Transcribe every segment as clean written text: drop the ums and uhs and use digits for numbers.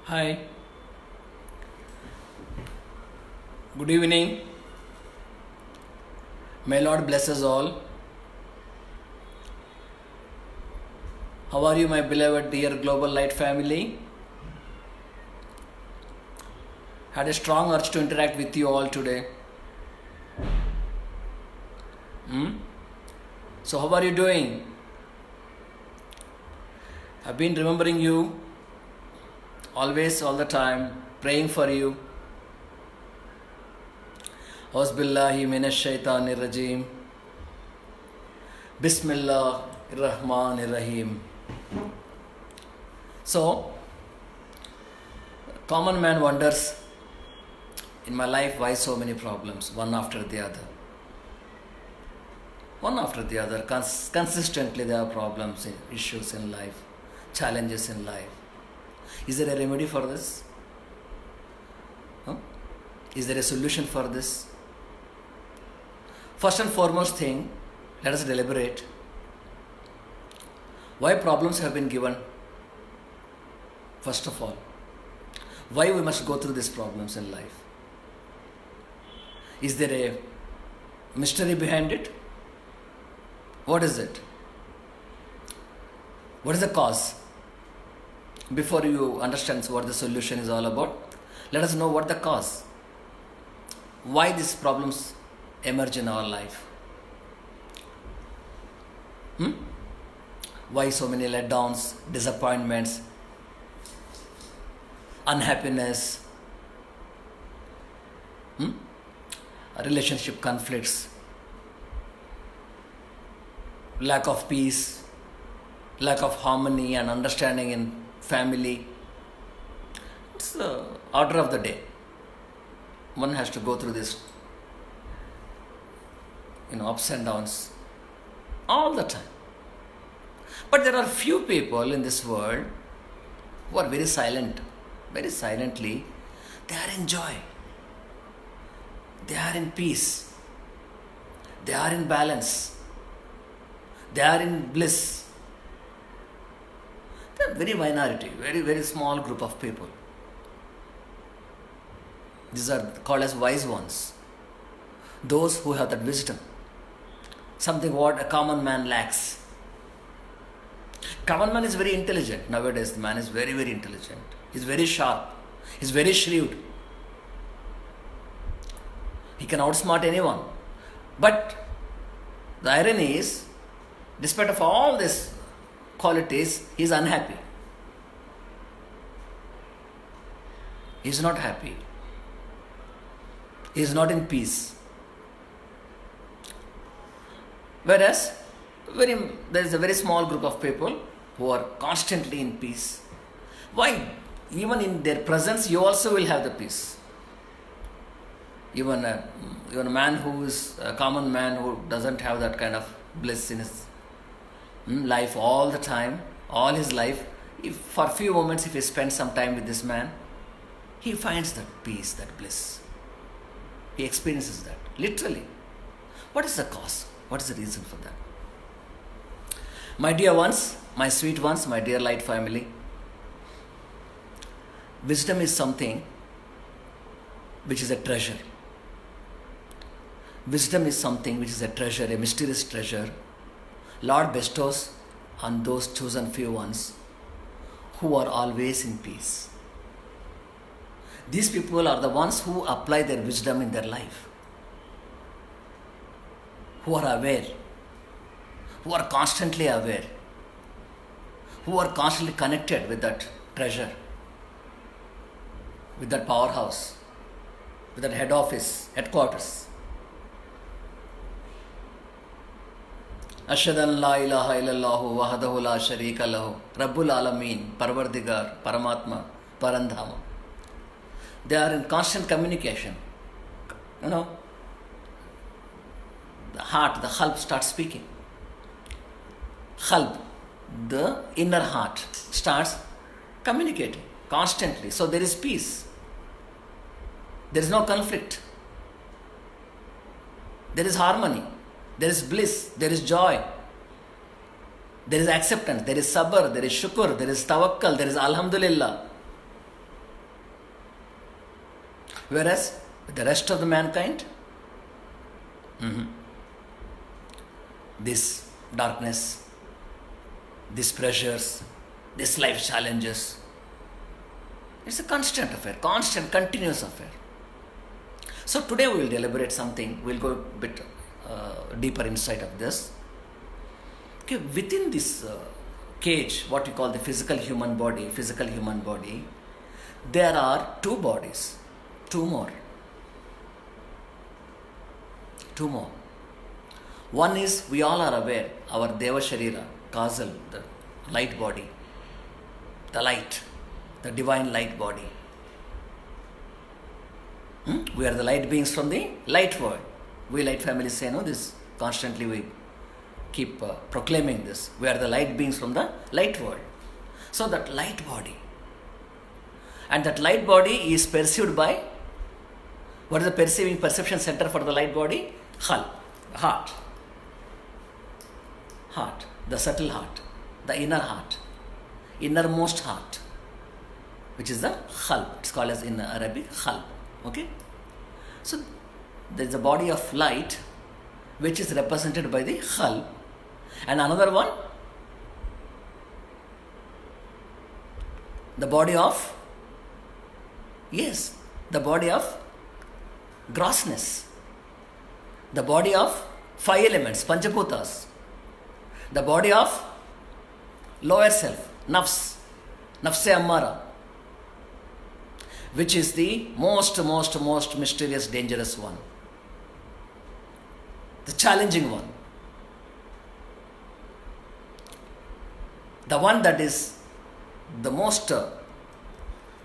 Hi, good evening. May Lord bless us all. How are you, my beloved, dear Global Light family? Had a strong urge to interact with you all today. So, how are you doing? I've been remembering you always, all the time, praying for you. Auzubillahi minash shaitanir rajim. Bismillahir Rahmanir Rahim. So, common man wonders in my life why so many problems, one after the other. One after the other, consistently there are problems, issues in life, challenges in life. Is there a remedy for this? Huh? Is there a solution for this? First and foremost thing, let us deliberate why problems have been given. First of all, why we must go through these problems in life. Is there a mystery behind it? What is it? What is the cause? Before you understand what the solution is all about, let us know what the cause. Why these problems emerge in our life. Why so many letdowns, disappointments, unhappiness, relationship conflicts, lack of peace, lack of harmony and understanding in family. It's the order of the day. One has to go through this, ups and downs all the time. But there are few people in this world who are very silent, very silently. They are in joy. They are in peace. They are in balance. They are in bliss. They are very minority, very, very small group of people. These are called as wise ones. Those who have that wisdom. Something what a common man lacks. Common man is very intelligent. Nowadays the man is very, very intelligent. He's very sharp. He's very shrewd. He can outsmart anyone. But the irony is, despite of all these qualities, he is unhappy. He is not happy. He is not in peace. Whereas, there is a very small group of people who are constantly in peace. Why? Even in their presence, you also will have the peace. Even a man who is a common man who doesn't have that kind of bliss in his life all the time, all his life, if for a few moments if he spends some time with this man, he finds that peace, that bliss. He experiences that, literally. What is the cause? What is the reason for that? My dear ones, my sweet ones, my dear light family, wisdom is something which is a treasure. Wisdom is something which is a treasure, a mysterious treasure. Lord bestows on those chosen few ones who are always in peace. These people are the ones who apply their wisdom in their life, who are aware, who are constantly aware, who are constantly connected with that treasure, with that powerhouse, with that head office, headquarters. Ashhadu an la ilaha illallahu wahdahu la sharika lahu Rabbul Alameen Parvardigar Paramatma Parandhama. They are in constant communication. The heart, the qalb starts speaking. Qalb, the inner heart, starts communicating constantly. So there is peace. There is no conflict. There is harmony. There is bliss. There is joy. There is acceptance, there is sabr, there is shukr, there is tawakkal, there is alhamdulillah. Whereas the rest of the mankind, this darkness, these pressures, these life challenges, it's a constant affair, constant, continuous affair. So today we will deliberate something, we'll go a bit deeper inside of this. Okay, within this cage, what we call the physical human body, there are two bodies, two more. One is, we all are aware, our Deva Sharira, Kajal, the light body, the light, the divine light body. We are the light beings from the light world. We light families say, no, this constantly we keep proclaiming this. We are the light beings from the light world. So that light body. And that light body is perceived by, what is the perception center for the light body? Heart. The subtle heart, the inner heart, innermost heart, which is the khalb. It's called as in Arabic khalb. Okay? So there is a body of light which is represented by the khalb, and another one, the body of grossness, the body of 5 elements, Panchaputas, the body of lower self, nafse ammara, which is the most mysterious, dangerous one, the challenging one, the one that is the most,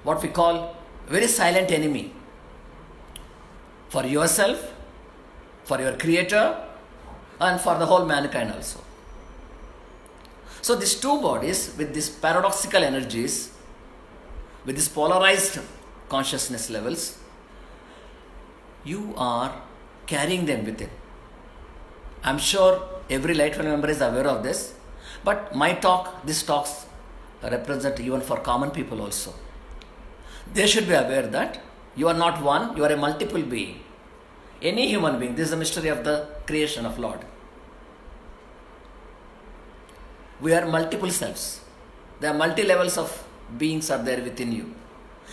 what we call, very silent enemy for yourself, for your creator, and for the whole mankind also. So these two bodies with these paradoxical energies, with these polarized consciousness levels, you are carrying them within. I'm sure every Lightful member is aware of this, but these talks represent even for common people also. They should be aware that you are not one, you are a multiple being. Any human being, this is the mystery of the creation of Lord. We are multiple selves. There are multi-levels of beings are there within you.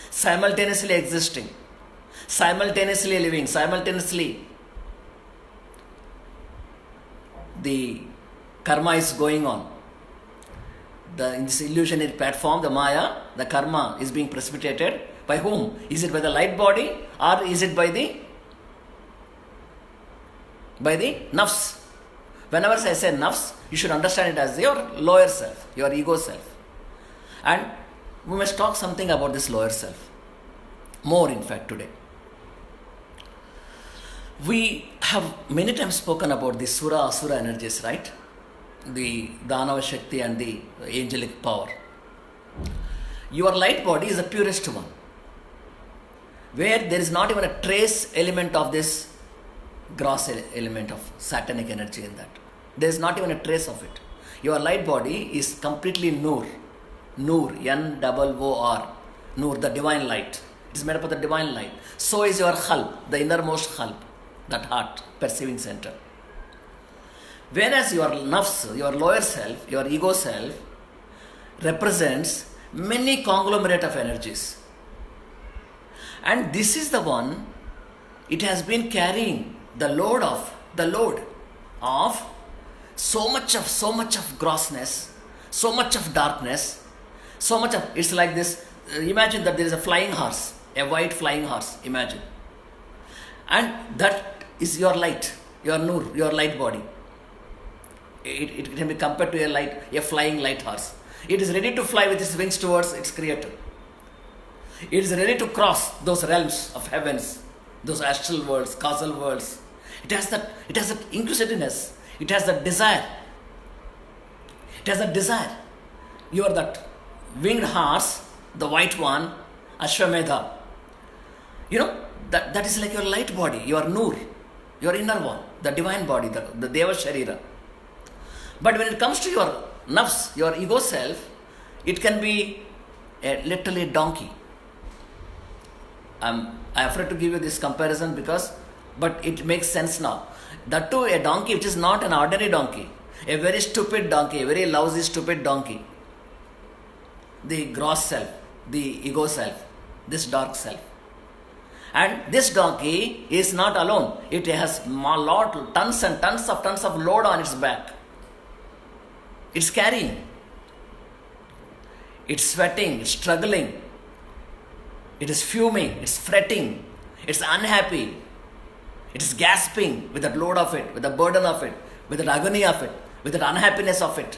Simultaneously existing, simultaneously living, simultaneously the karma is going on. In this illusionary platform, the Maya, the karma is being precipitated. By whom? Is it by the light body, or is it by the nafs? Whenever I say nafs, you should understand it as your lower self, your ego self. And we must talk something about this lower self. More, in fact, today. We have many times spoken about the Sura Asura energies, right? The Danava Shakti and the angelic power. Your light body is the purest one, where there is not even a trace element of this gross element of satanic energy in that. There is not even a trace of it. Your light body is completely Noor, N-O-O-R, Noor, the divine light. It is made up of the divine light. So is your Khalb, the innermost Khalb, that heart, perceiving center. Whereas your nafs, your lower self, your ego self, represents many conglomerate of energies. And this is the one, it has been carrying the load of so much of grossness, so much of darkness, it's like this. Imagine that there is a flying horse, a white flying horse, imagine. And that is your light, your Noor, your light body. It can be compared to a flying light horse. It is ready to fly with its wings towards its creator. It is ready to cross those realms of heavens, those astral worlds, causal worlds. It has that inquisitiveness. It has that desire. You are that winged horse, the white one, Ashwamedha. That is like your light body, your Noor, your inner one, the divine body, the Deva Sharira. But when it comes to your nafs, your ego self, it can be literally a donkey. I afraid to give you this comparison but it makes sense now. That too, a donkey which is not an ordinary donkey, a very stupid donkey, a very lousy, stupid donkey. The gross self, the ego self, this dark self. And this donkey is not alone. It has tons and tons of load on its back. It's carrying. It's sweating, it's struggling. It is fuming, it's fretting, it's unhappy. It is gasping with the load of it, with the burden of it, with the agony of it, with the unhappiness of it.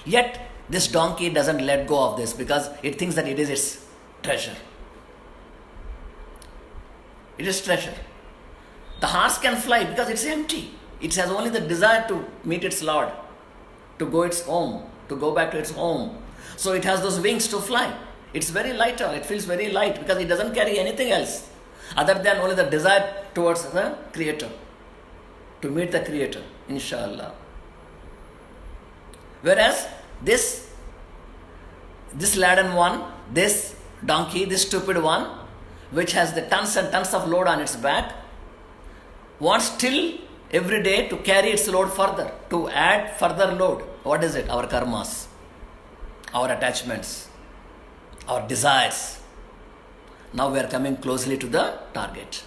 Yet, this donkey doesn't let go of this because it thinks that it is its treasure. It is treasure. The horse can fly because it's empty. It has only the desire to meet its Lord, to go its home, to go back to its home. So it has those wings to fly. It's very lighter. It feels very light because it doesn't carry anything else other than only the desire towards the Creator, to meet the Creator, inshallah. Whereas this laden one, this donkey, this stupid one, which has the tons and tons of load on its back, wants still every day to carry its load further, to add further load. What is it? Our karmas, our attachments, our desires. Now we are coming closely to the target.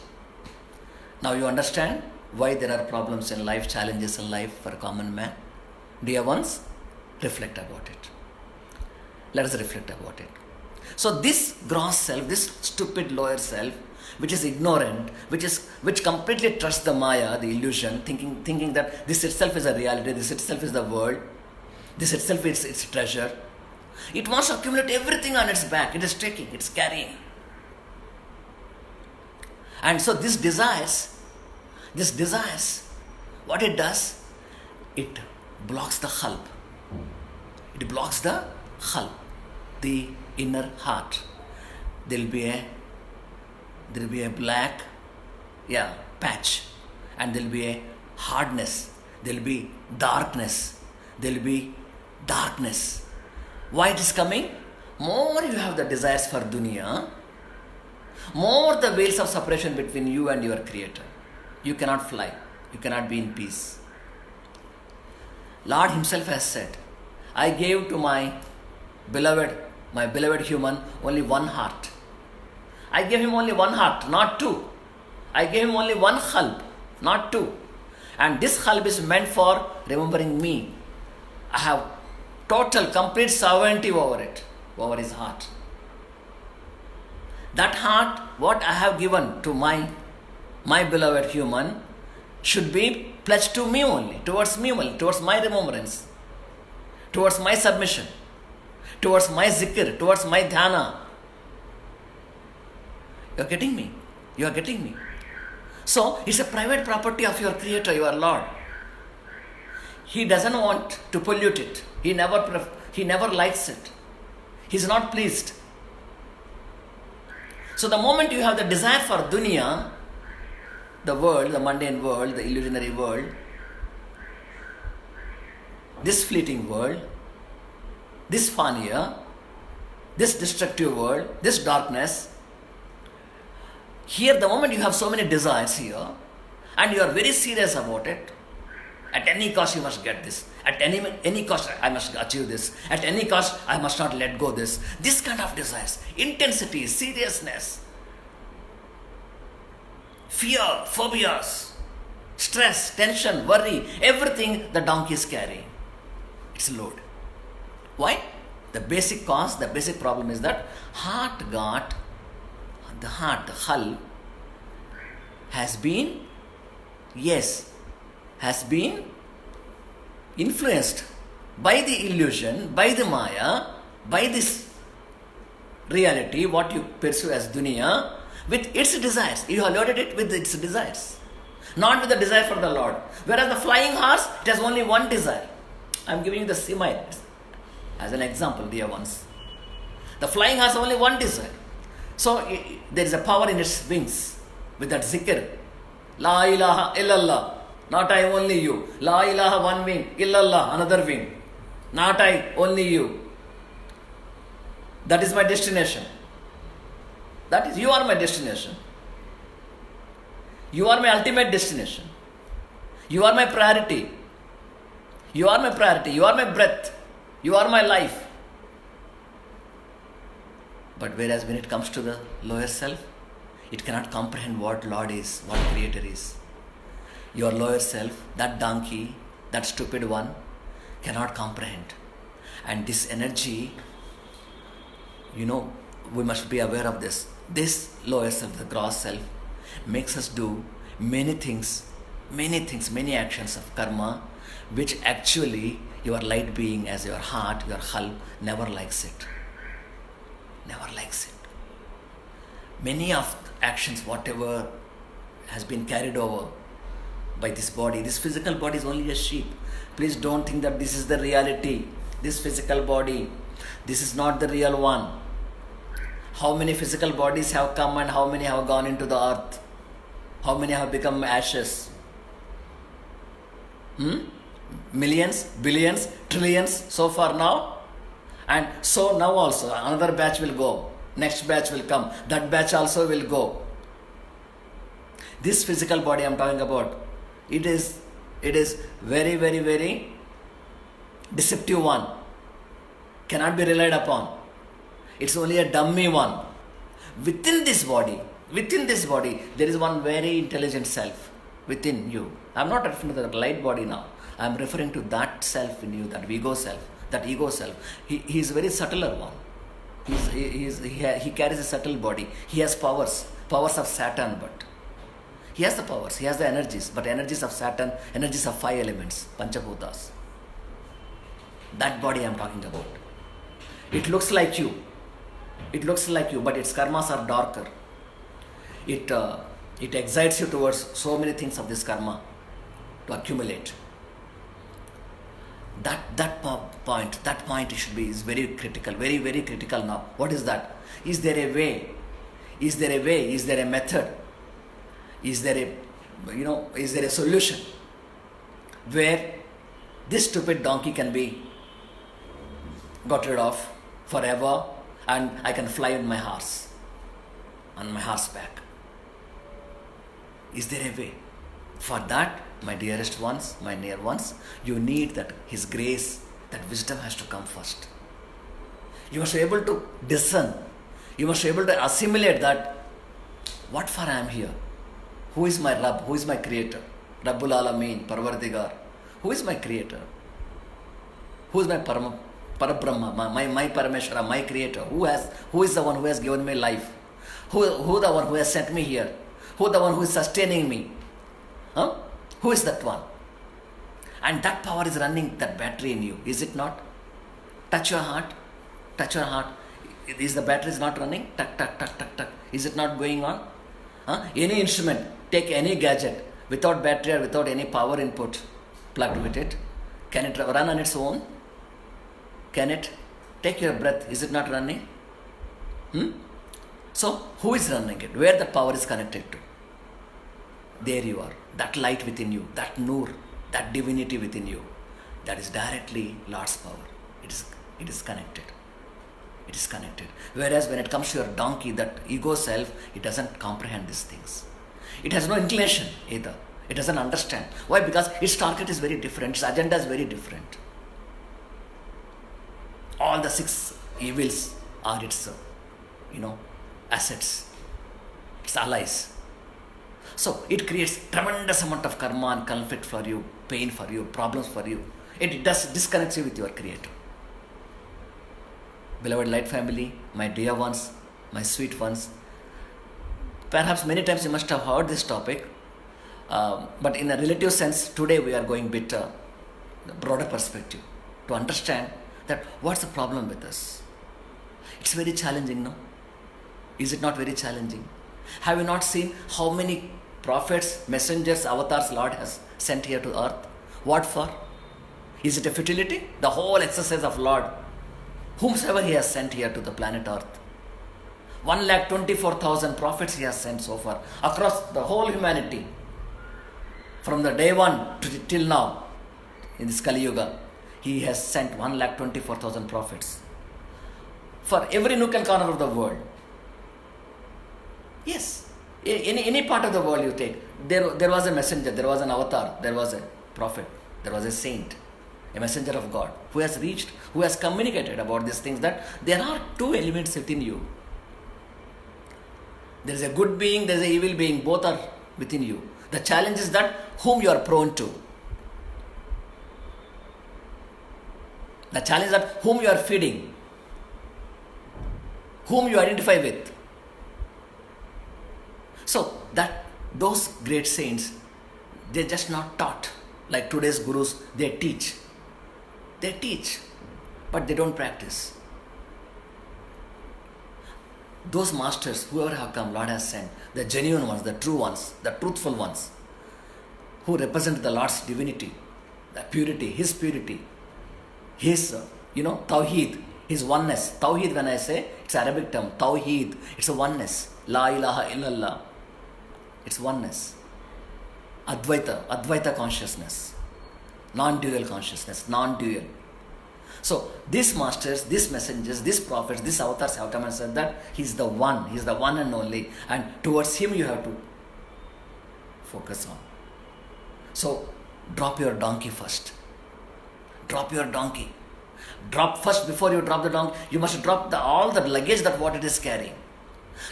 Now you understand why there are problems in life, challenges in life for a common man. Dear ones, reflect about it. Let us reflect about it. So this gross self, this stupid lower self, which is ignorant, which completely trusts the Maya, the illusion, thinking that this itself is a reality, this itself is the world, this itself is its treasure. It wants to accumulate everything on its back. It is taking, it's carrying. And so this desires, what it does, it blocks the qalb. It blocks the qalb, the inner heart. There'll be a black patch, and there'll be a hardness, there'll be darkness. Why it is coming? More you have the desires for dunya, more the veils of separation between you and your Creator. You cannot fly, you cannot be in peace. Lord Himself has said, I gave to my beloved human only one heart. I gave him only one heart, not two. I gave him only one qalb, not two. And this qalb is meant for remembering me. I have total, complete sovereignty over it, over his heart. That heart, what I have given to my beloved human, should be pledged to me only, towards my remembrance, towards my submission, towards my zikr, towards my dhyana. You are getting me? So, it's a private property of your Creator, your Lord. He doesn't want to pollute it. He never likes it. He's not pleased. So the moment you have the desire for dunya, the world, the mundane world, the illusionary world, this fleeting world, this fania, this destructive world, this darkness, here the moment you have so many desires here, and you are very serious about it, at any cost you must get this. At any cost I must achieve this. At any cost I must not let go this. This kind of desires, intensity, seriousness, fear, phobias, stress, tension, worry, everything the donkey is carrying. It's a load. Why? The basic cause, the basic problem is that the qalb has been influenced by the illusion, by the Maya, by this reality, what you pursue as dunya, with its desires. You have loaded it with its desires, not with the desire for the Lord. Whereas the flying horse, it has only one desire. I am giving you the simile as an example, dear ones. The flying horse has only one desire. So there is a power in its wings with that zikr. La ilaha illallah. Not I, only you. La ilaha, one wing. Illallah, another wing. Not I, only you. That is my destination. That is, you are my destination. You are my ultimate destination. You are my priority. You are my priority. You are my breath. You are my life. But whereas when it comes to the lower self, it cannot comprehend what Lord is, what Creator is. Your lower self, that donkey, that stupid one, cannot comprehend. And this energy, we must be aware of this. This lower self, the gross self, makes us do many things, many actions of karma, which actually your light being as your heart, your hull, never likes it. Never likes it. Many of the actions, whatever has been carried over by this body, this physical body is only a sheep. Please don't think that this is the reality. This physical body, this is not the real one. How many physical bodies have come and how many have gone into the earth? How many have become ashes? Millions, billions, trillions so far now. And so now also another batch will go. Next batch will come. That batch also will go. This physical body I am talking about, it is very, very, very deceptive one. Cannot be relied upon. It's only a dummy one. Within this body, there is one very intelligent self within you. I'm not referring to the light body now. I'm referring to that self in you, that ego self, that ego self. He is a very subtler one. He carries a subtle body. He has powers of Saturn, but he has the powers, he has the energies, but energies of Saturn, energies of 5 elements, Panchabhutas. That body I'm talking about. It looks like you, but its karmas are darker. It excites you towards so many things of this karma to accumulate. That point is very critical, very, very critical now. What is that? Is there a way? Is there a method? Is there a solution where this stupid donkey can be got rid of forever and I can fly on my horseback? Is there a way? For that, my dearest ones, my near ones, you need that His grace, that wisdom has to come first. You must be able to discern. You must be able to assimilate that what for I am here. Who is my Rabb? Who is my Creator? Rabbul Alameen, Parvardigar. Who is my Creator? Who is my Parabrahma, my Parameshwara, my Creator? Who is the one who has given me life? Who the one who has sent me here? Who the one who is sustaining me? Who is that one? And that power is running that battery in you, is it not? Touch your heart. Is the battery not running? Tuck, tuck, tuck, tuck, tuck. Is it not going on? Any instrument, take any gadget, without battery or without any power input plugged with it, can it run on its own? Can it? Take your breath, is it not running? So, who is running it? Where the power is connected to? There you are. That light within you, that Noor, that divinity within you, that is directly Lord's power. It is connected. It is connected. Whereas when it comes to your donkey, that ego self, it doesn't comprehend these things. It has no inclination either. It doesn't understand. Why? Because its target is very different. Its agenda is very different. All the 6 evils are its, assets, its allies. So it creates tremendous amount of karma and conflict for you, pain for you, problems for you. It disconnects you with your Creator. Beloved light family, my dear ones, my sweet ones, perhaps many times you must have heard this topic, but in a relative sense, today we are going bit broader perspective to understand that what's the problem with us. It's very challenging, no? Is it not very challenging? Have you not seen how many prophets, messengers, avatars Lord has sent here to earth? What for? Is it a futility? The whole exercise of Lord, whomsoever He has sent here to the planet earth. 124,000 prophets He has sent so far across the whole humanity. From the day one till now, in this Kali Yuga, He has sent 124,000 prophets for every nook and corner of the world. Yes. Any part of the world you take, there was a messenger, there was an avatar, there was a prophet, there was a saint, a messenger of God who has reached, who has communicated about these things, that there are two elements within you. There is a good being, there is an evil being, both are within you. The challenge is that whom you are prone to. The challenge is that whom you are feeding, whom you identify with. So that those great saints, they're just not taught like today's gurus. They teach, but they don't practice. Those masters, whoever have come, Lord has sent, the genuine ones, the true ones, the truthful ones, who represent the Lord's divinity, the purity, His purity, His, Tawheed, His oneness. Tawheed, when I say, it's Arabic term, Tawheed, it's a oneness. La ilaha illallah, it's oneness. Advaita consciousness, non-dual consciousness, non-dual. So these masters, these messengers, these prophets, these avatars have come and said that He's the one and only, and towards Him you have to focus on. So drop your donkey first. Drop your donkey. Drop first before you drop the donkey. You must drop all the luggage that what it is carrying.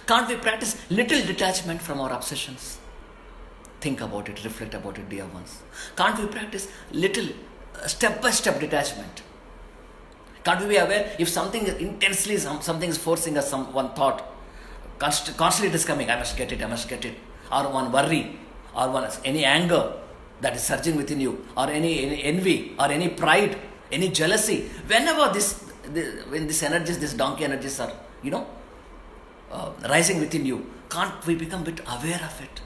Can't we practice little detachment from our obsessions? Think about it, reflect about it, dear ones. Can't we practice little step-by-step detachment? Can't we be aware if something is intensely, something is forcing us, one thought, constantly it is coming, I must get it, or one worry, or any anger that is surging within you, or any envy, or any pride, any jealousy. Whenever when these energies, these donkey energies are, rising within you, can't we become a bit aware of it?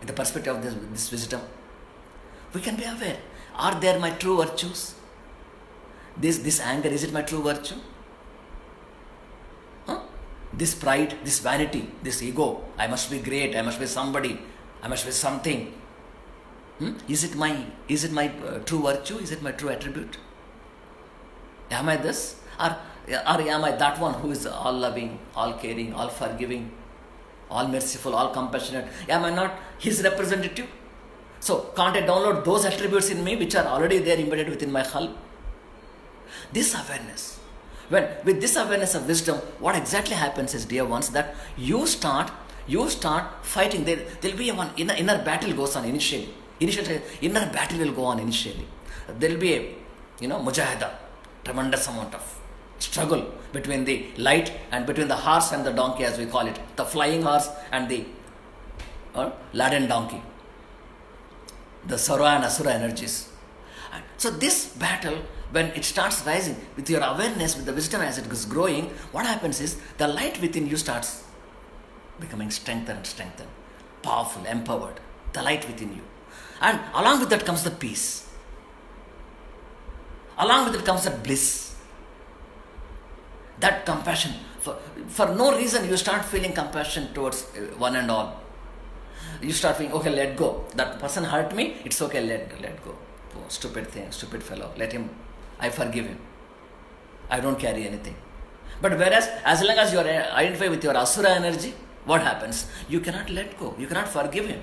In the perspective of this wisdom, we can be aware. Are there my true virtues? This anger, is it my true virtue? This pride, this vanity, this ego, I must be great, I must be somebody, I must be something. Is it my true virtue? Is it my true attribute? Am I this? Or am I that one who is all loving, all caring, all forgiving, all merciful, all compassionate? Am I not His representative? So can't I download those attributes in me which are already there embedded within my hull? This awareness. With this awareness of wisdom, what exactly happens is, dear ones, that you start fighting. There will be one inner battle goes on initially. Inner battle will go on initially. There will be a mujahada, tremendous amount of struggle between the light and between the horse and the donkey, as we call it, the flying horse and the laden donkey, the Sara and Asura energies. And so this battle, when it starts rising with your awareness, with the wisdom as it is growing, what happens is the light within you starts becoming strengthened, powerful, empowered, the light within you. And along with that comes the peace. Along with it comes that bliss, that compassion. For no reason you start feeling compassion towards one and all. You start feeling, okay, let go. That person hurt me, it's okay, let go. Oh, stupid thing, stupid fellow, let him, I forgive him. I don't carry anything. But whereas, as long as you are identified with your Asura energy, what happens? You cannot let go. You cannot forgive him.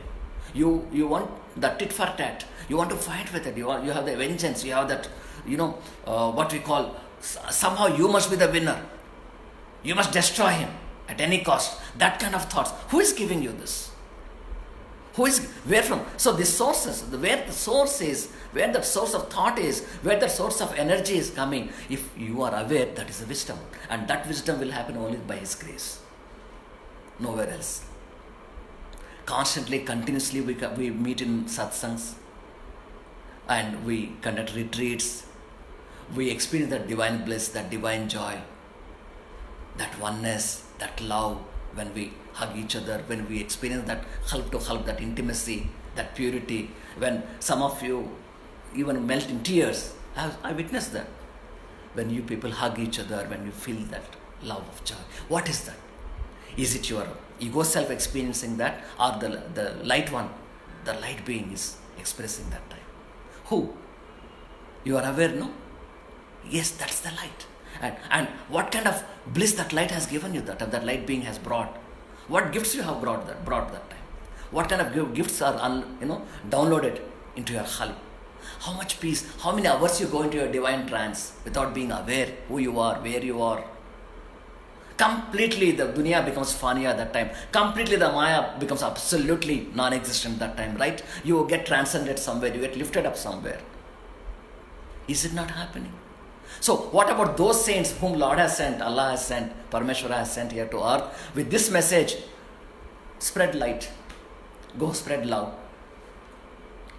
You want the tit for tat. You want to fight with it. You have the vengeance. You have that, what we call, somehow you must be the winner. You must destroy him at any cost. That kind of thoughts. Who is giving you this? Where from? So the sources, where the source is, where the source of thought is, where the source of energy is coming, if you are aware, that is the wisdom. And that wisdom will happen only by His grace. Nowhere else. Constantly, continuously, we meet in satsangs and we conduct retreats. We experience that divine bliss, that divine joy, that oneness, that love, when we hug each other, when we experience that halp to halp, that intimacy, that purity, when some of you even melt in tears. I witnessed that. When you people hug each other, when you feel that love of joy. What is that? Is it your ego self experiencing that, or the light one, the light being is expressing that time? Who? You are aware, no? Yes, that's the light. And what kind of bliss that light has given you, that light being has brought? What gifts you have brought that time? What kind of gifts are downloaded into your qalb? How much peace? How many hours you go into your divine trance without being aware who you are, where you are? Completely the dunya becomes faniya at that time. Completely the maya becomes absolutely non-existent that time, right? You get transcended somewhere, you get lifted up somewhere. Is it not happening? So what about those saints whom Lord has sent, Allah has sent, Parameshwara has sent here to earth with this message? Spread light. Go spread love.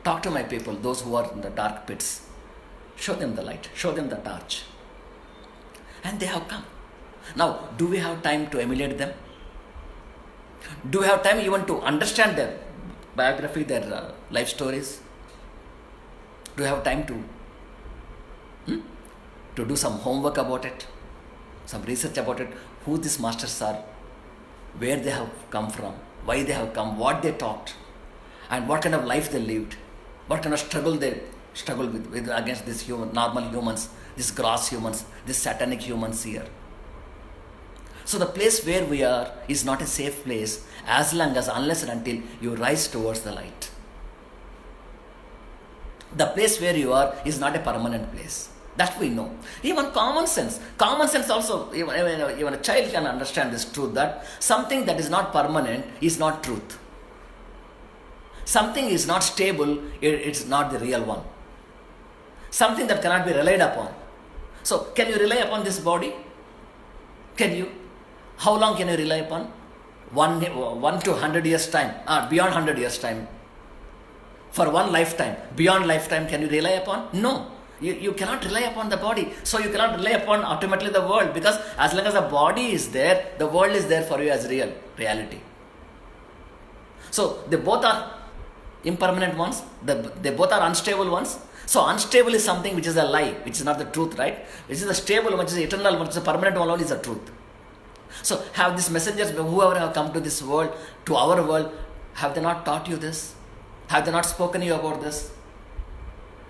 Talk to my people, those who are in the dark pits. Show them the light. Show them the torch. And they have come. Now, do we have time to emulate them? Do we have time even to understand their biography, their life stories? Do we have time to do some homework about it, some research about it, who these masters are, where they have come from, why they have come, what they taught, and what kind of life they lived, what kind of struggle they struggled with against these normal humans, these gross humans, these satanic humans here. So the place where we are is not a safe place unless and until you rise towards the light. The place where you are is not a permanent place. That we know. Even common sense also, even a child can understand this truth, that something that is not permanent is not truth. Something is not stable, it's not the real one. Something that cannot be relied upon. So, can you rely upon this body? Can you? How long can you rely upon? 1 to 100 years time, or beyond 100 years time. For one lifetime, beyond lifetime, can you rely upon? No. You cannot rely upon the body. So you cannot rely upon ultimately the world, because as long as the body is there, the world is there for you as reality. So they both are impermanent ones. They both are unstable ones. So unstable is something which is a lie, which is not the truth, right? Which is the stable one, which is eternal, which is the permanent one, is the truth. So have these messengers, whoever have come to this world, to our world, have they not taught you this? Have they not spoken to you about this?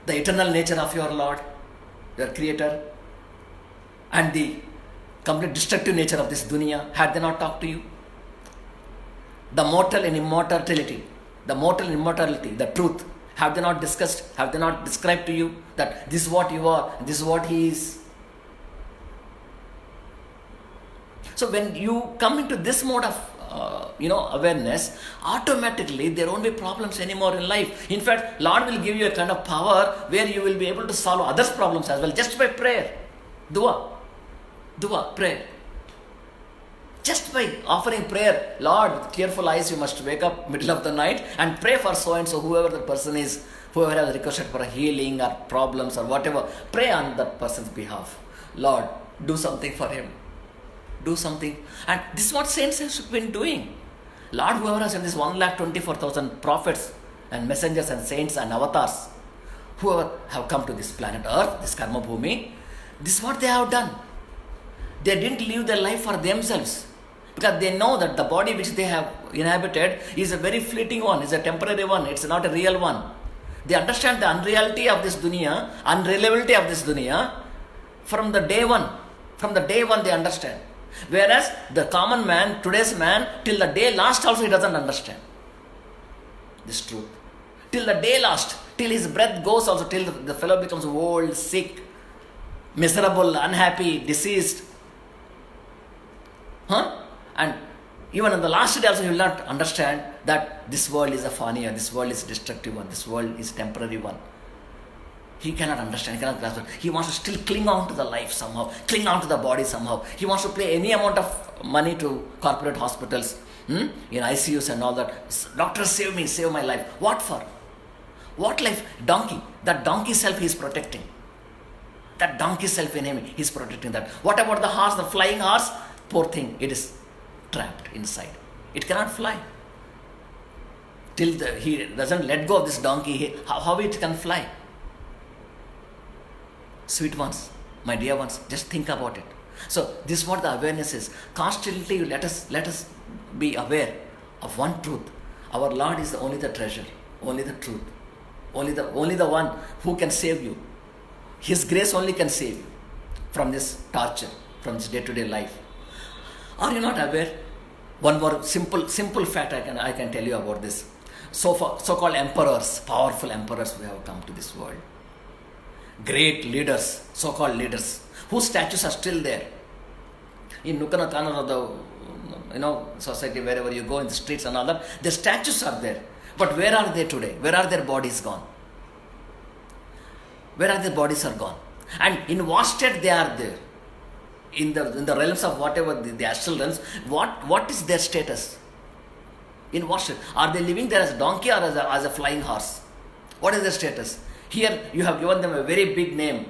The eternal nature of your Lord, your Creator, and the complete destructive nature of this dunya, had they not talked to you? The mortal and immortality, the truth, have they not discussed, have they not described to you that this is what you are, this is what He is? So when you come into this mode of awareness, automatically there won't be problems anymore in life. In fact, Lord will give you a kind of power where you will be able to solve others' problems as well, just by prayer. Dua, prayer. Just by offering prayer. Lord, with tearful eyes you must wake up middle of the night and pray for so and so, whoever the person is, whoever has requested for a healing or problems or whatever. Pray on that person's behalf. Lord, do something for him. Do something. And this is what saints have been doing. Lord, whoever has sent this 124,000 prophets and messengers and saints and avatars, whoever have come to this planet Earth, this Karma Bhumi, this is what they have done. They didn't live their life for themselves, because they know that the body which they have inhabited is a very fleeting one, is a temporary one, it's not a real one. They understand the unreality of this dunya, unreliability of this dunya from the day one. From the day one they understand. Whereas the common man, today's man, till the day last also he doesn't understand this truth. Till the day last, till his breath goes also, till the fellow becomes old, sick, miserable, unhappy, deceased. And even on the last day also he will not understand that this world is a faniya, this world is destructive one, this world is temporary one. He cannot understand, he cannot grasp it. He wants to still cling on to the life somehow, cling on to the body somehow. He wants to pay any amount of money to corporate hospitals, in ICUs and all that. Doctors, save me, save my life. What for? What life? Donkey. That donkey self he is protecting. That donkey self in him, he is protecting that. What about the horse, the flying horse? Poor thing, it is trapped inside. It cannot fly. Till he doesn't let go of this donkey, how it can fly? Sweet ones, my dear ones, just think about it. So this is what the awareness is. Constantly let us be aware of one truth. Our Lord is only the treasure, only the truth, only the one who can save you. His grace only can save you from this torture, from this day-to-day life. Are you not aware? One more simple fact I can tell you about this. So-called emperors, powerful emperors who have come to this world. Great leaders, so-called leaders, whose statues are still there. In Nukana corner of the society, wherever you go in the streets and all that, the statues are there. But where are they today? Where are their bodies gone? Where are their bodies are gone? And in what state they are there? In the realms of whatever the astral realms, what is their status? In what state? Are they living there as a donkey or as a flying horse? What is their status? Here you have given them a very big name.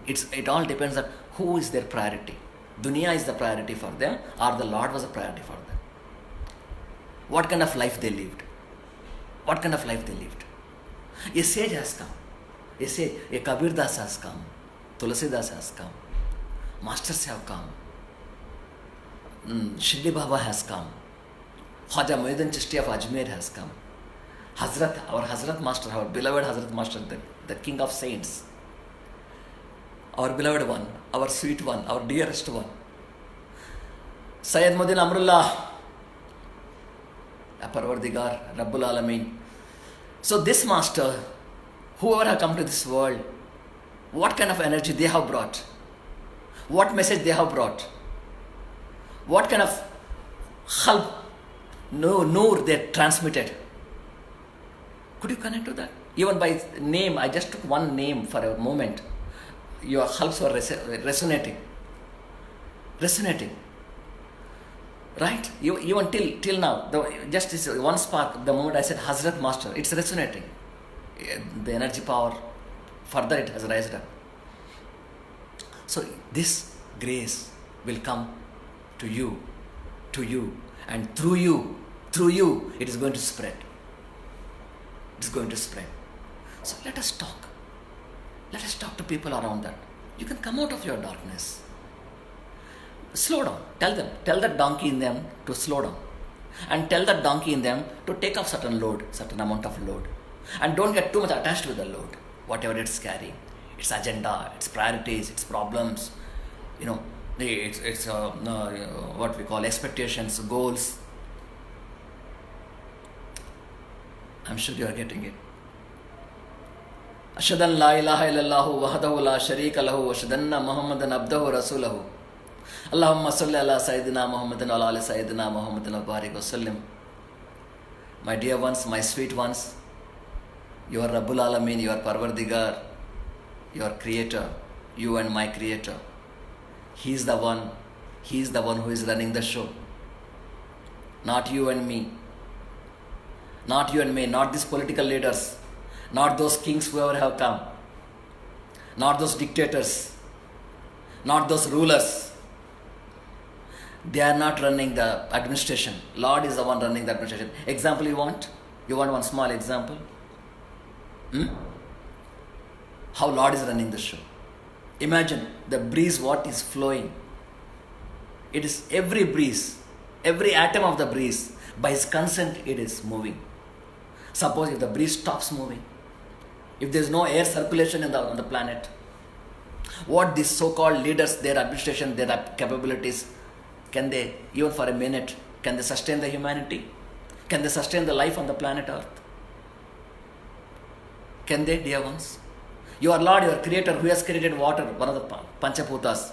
It all depends on who is their priority. Dunya is the priority for them, or the Lord was a priority for them. What kind of life they lived? What kind of life they lived? A sage has come. A Kabir Das has come. Tulasi Das has come. Masters have come. Shirdi Baba has come. Khwaja Muhyiddin Chishti of Ajmer has come. Our Hazrat Master, our beloved Hazrat Master, the King of Saints. Our beloved one, our sweet one, our dearest one. Syed Muhyiddin Amrullah, Parvardigar, Rabbul Alameen. So this Master, whoever have come to this world, what kind of energy they have brought? What message they have brought? What kind of khalb, noor they transmitted? Could you connect to that? Even by name, I just took one name for a moment. Your khalbs were resonating. Right? Even till now, just this one spark, the moment I said Hazrat Master, it's resonating. The energy power, further it has raised up. So this grace will come to you, and through you, it is going to spread. It's going to spread. So let us talk. Let us talk to people around that. You can come out of your darkness. Slow down. Tell that donkey in them to slow down. And tell that donkey in them to take off certain amount of load. And don't get too much attached with the load, whatever it's carrying. Its agenda, its priorities, its problems, it's what we call expectations, goals. I'm sure you are getting it. Ashadan la ilaha illallahu wahdahu la sharika lahu wa ashadanna Muhammadan abdahu rasulahu. Allahumma salli ala Sayyidina Muhammadin wa ala Sayyidina Muhammadin wa barik wa sallim. My dear ones, my sweet ones, your Rabbul Alameen, your Parvardigar, your Creator, you and my Creator. He is the one who is running the show. Not you and me. Not you and me, not these political leaders, not those kings whoever have come, not those dictators, not those rulers. They are not running the administration. Lord is the one running the administration. Example you want? You want one small example? How Lord is running the show. Imagine the breeze, what is flowing. It is every breeze, every atom of the breeze, by His consent it is moving. Suppose if the breeze stops moving, if there is no air circulation on the planet, what these so-called leaders, their administration, their capabilities, can they, even for a minute, can they sustain the humanity? Can they sustain the life on the planet Earth? Can they, dear ones? Your Lord, your Creator, who has created water, one of the Panchaputas,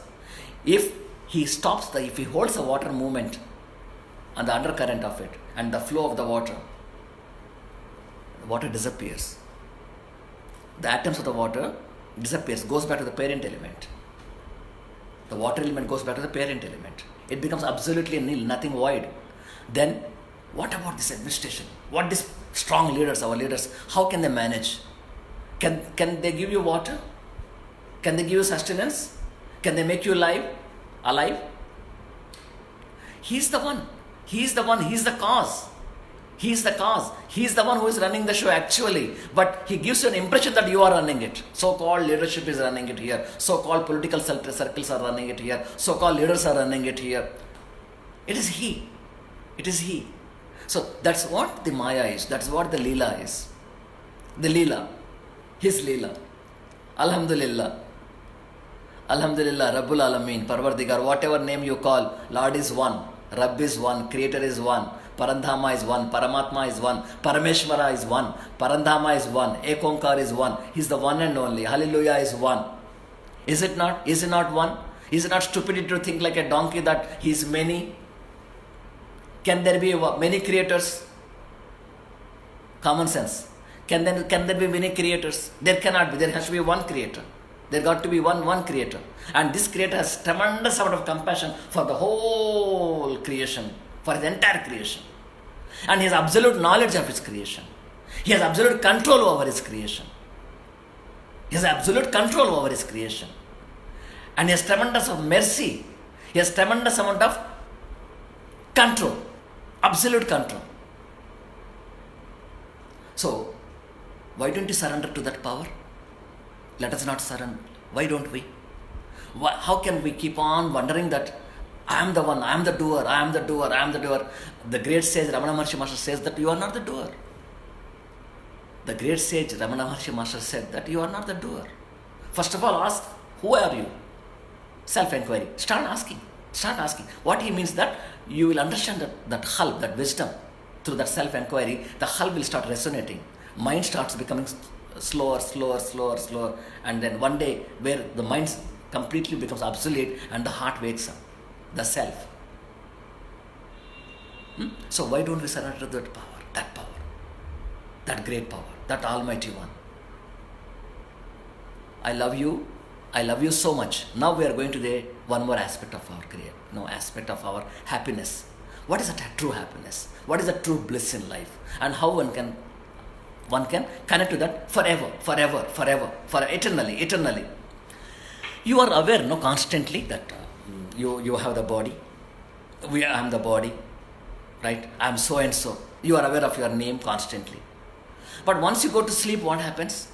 if He holds the water movement and the undercurrent of it and the flow of the water disappears. The atoms of the water disappears, goes back to the parent element. The water element goes back to the parent element. It becomes absolutely nil, nothing void. Then, what about this administration? What these strong leaders, our leaders, how can they manage? Can they give you water? Can they give you sustenance? Can they make you alive? He's the one. He's the cause. He's the one who is running the show actually. But He gives you an impression that you are running it. So-called leadership is running it here. So-called political circles are running it here. So-called leaders are running it here. It is He. So that's what the Maya is. That's what the Leela is. The Leela. His Leela. Alhamdulillah. Alhamdulillah. Rabbul Alameen. Parvardigar. Whatever name you call, Lord is one. Rabb is one, Creator is one, Parandhama is one, Paramatma is one, Parameshwara is one, Parandhama is one, Ekonkar is one. He's the one and only. Hallelujah is one. Is it not? Is it not one? Is it not stupidity to think like a donkey that he is many? Can there be many creators? Common sense. Can there be many creators? There cannot be. There has to be one creator. There got to be one creator. And this creator has tremendous amount of compassion for the whole creation, for his entire creation. And he has absolute knowledge of his creation. He has absolute control over his creation. He has absolute control over his creation. And he has tremendous of mercy. He has tremendous amount of control. Absolute control. So, why don't you surrender to that power? Let us not surrender. Why don't we? How can we keep on wondering that I am the one, I am the doer, I am the doer, I am the doer? The great sage Ramana Maharshi Master says that you are not the doer. The great sage Ramana Maharshi Master said that you are not the doer. First of all, ask, who are you? Self-inquiry. Start asking. What he means that you will understand that help, that wisdom. Through that self-inquiry, the help will start resonating. Mind starts becoming slower. And then one day, where the mind completely becomes obsolete and the heart wakes up. The self. So why don't we surrender to that power, that great power, that almighty one? I love you so much. Now we are going to one more aspect of our aspect of our happiness. What is a true happiness? What is a true bliss in life? And how one can connect to that forever, eternally. You are aware, constantly that you have the body. I am the body, right? I am so and so. You are aware of your name constantly. But once you go to sleep, what happens?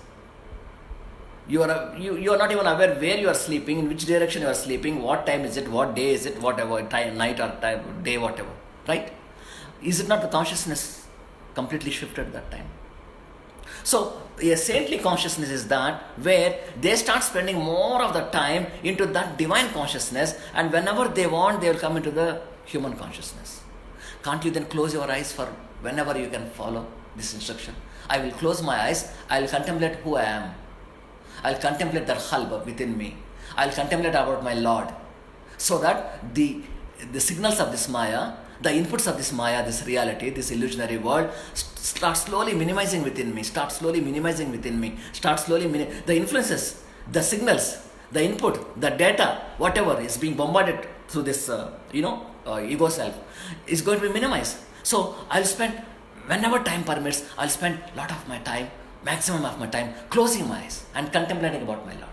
You are not even aware where you are sleeping, in which direction you are sleeping, what time is it, what day is it, whatever, time, night or time, day, whatever, right? Is it not the consciousness completely shifted at that time? So, a saintly consciousness is that where they start spending more of the time into that divine consciousness, and whenever they want, they will come into the human consciousness. Can't you then close your eyes for whenever you can follow this instruction? I will close my eyes, I will contemplate who I am. I'll contemplate that halva within me. I'll contemplate about my Lord. So that the signals of this Maya, the inputs of this Maya, this reality, this illusionary world, start slowly minimizing within me. The influences, the signals, the input, the data, whatever is being bombarded through this, ego self, is going to be minimized. So I'll spend, whenever time permits, I'll spend a lot of my time, maximum of my time, closing my eyes and contemplating about my Lord.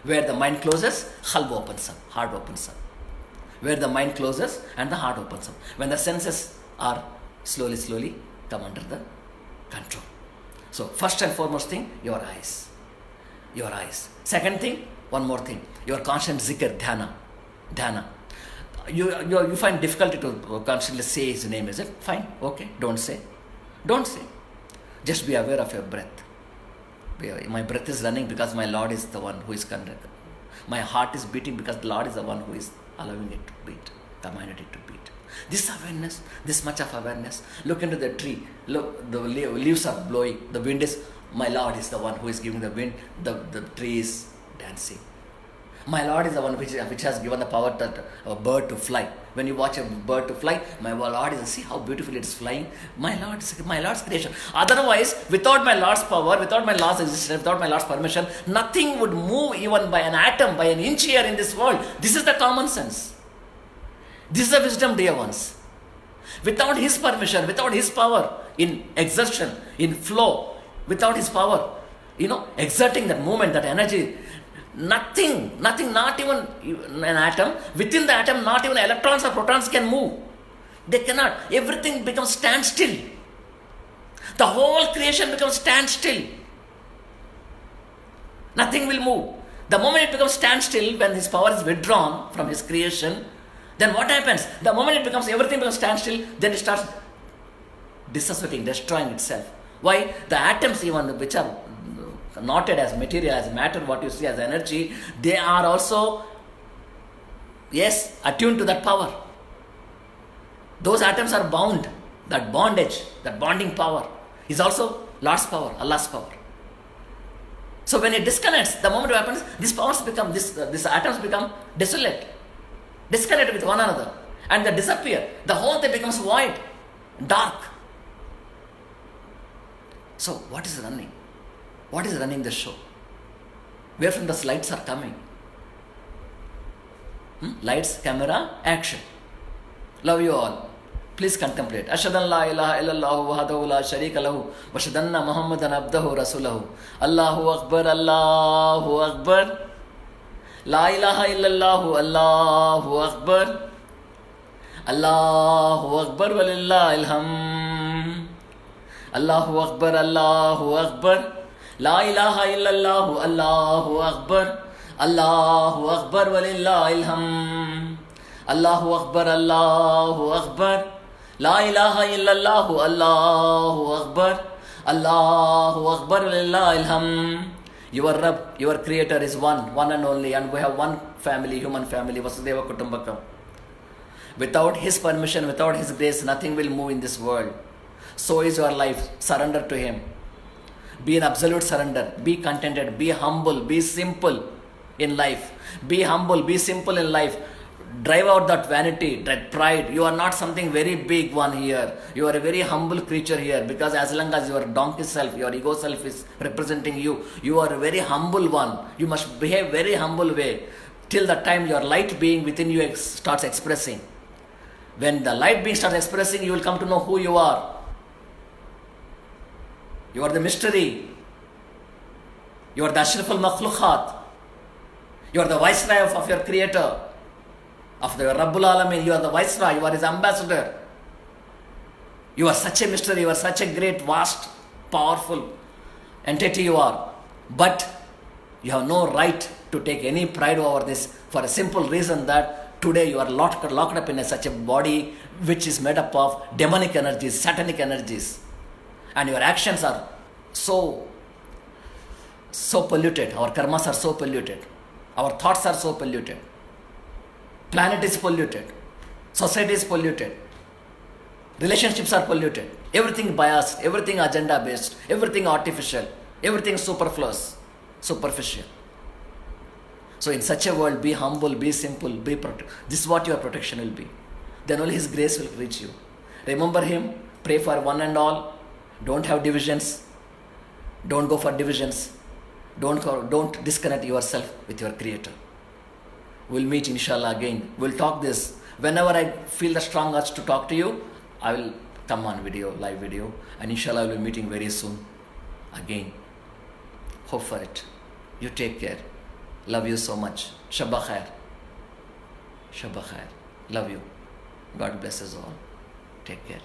Where the mind closes, halva opens up, heart opens up. Where the mind closes and the heart opens up. When the senses are slowly come under the control. So first and foremost thing, your eyes. Second thing, one more thing, your constant zikr, dhyana. You find difficulty to constantly say his name, is it? Fine, okay, don't say. Just be aware of your breath. My breath is running because my Lord is the one who is conducting. My heart is beating because the Lord is the one who is allowing it to beat, commanded it to beat. This awareness, this much of awareness. Look into the tree. Look, the leaves are blowing. The wind is, my Lord is the one who is giving the wind. The tree is dancing. My Lord is the one which has given the power to a bird to fly. When you watch a bird to fly, my Lord is, see how beautifully it is flying. My Lord's creation. Otherwise, without my Lord's power, without my Lord's existence, without my Lord's permission, nothing would move even by an atom, by an inch here in this world. This is the common sense. This is the wisdom, dear ones. Without His permission, without His power in exertion, in flow, without His power, exerting that movement, that energy, nothing, not even an atom. Within the atom, not even electrons or protons can move. They cannot. Everything becomes standstill. The whole creation becomes standstill. Nothing will move. The moment it becomes standstill, when His power is withdrawn from His creation, then what happens? The moment everything becomes standstill, then it starts dissociating, destroying itself. Why? The atoms even, which are noted as material, as matter, what you see as energy, they are also, attuned to that power. Those atoms are bound. That bondage, that bonding power is also Lord's power, Allah's power. So when it disconnects, the moment it happens, these powers become, these atoms become desolate, disconnected with one another, and they disappear. The whole thing becomes void, dark. So what is running? What is running the show? Where from the lights are coming? Lights, camera, action. Love you all. Please contemplate. Ashhadan la ilaha illallah wahdahu la sharika lahu wa ashhadanna Muhammadan abdahu rasulahu. Allahu akbar, Allahu akbar. La ilaha illallah, Allahu akbar. Allahu akbar walillahil hamd. Allahu akbar, Allahu akbar. La ilaha illallah, Allahu akbar. Allahu akbar walillahil hamd. Allahu akbar, Allahu akbar. La ilaha illallah, Allahu akbar. Allahu akbar walillahil hamd. Your Rabb, your Creator is one and only, and we have one family, human family, Vasudeva Kutumbakam. Without His permission, without His grace, nothing will move in this world. So is your life. Surrender to Him. Be in absolute surrender. Be contented. Be humble. Be simple in life. Be humble. Be simple in life. Drive out that vanity, that pride. You are not something very big one here. You are a very humble creature here, because as long as your donkey self, your ego self is representing you, you are a very humble one. You must behave very humble way till the time your light being within you starts expressing. When the light being starts expressing, you will come to know who you are. You are the mystery. You are the Ashraful Makhlukhat. You are the viceroy of your Creator, of the Rabbul Alamin. You are the viceroy. You are His ambassador. You are such a mystery. You are such a great, vast, powerful entity you are. But you have no right to take any pride over this, for a simple reason that today you are locked up in such a body which is made up of demonic energies, satanic energies. And your actions are so polluted. Our karmas are so polluted. Our thoughts are so polluted. Planet is polluted. Society is polluted. Relationships are polluted. Everything biased. Everything agenda based. Everything artificial. Everything superfluous. Superficial. So in such a world, be humble, be simple, be protect. This is what your protection will be. Then only His grace will reach you. Remember Him. Pray for one and all. Don't have divisions. Don't go for divisions. Don't disconnect yourself with your Creator. We'll meet inshallah again. We'll talk this. Whenever I feel the strong urge to talk to you, I will come on video, live video. And inshallah we'll be meeting very soon again. Hope for it. You take care. Love you so much. Shabba khair. Shabba khair. Love you. God bless us all. Take care.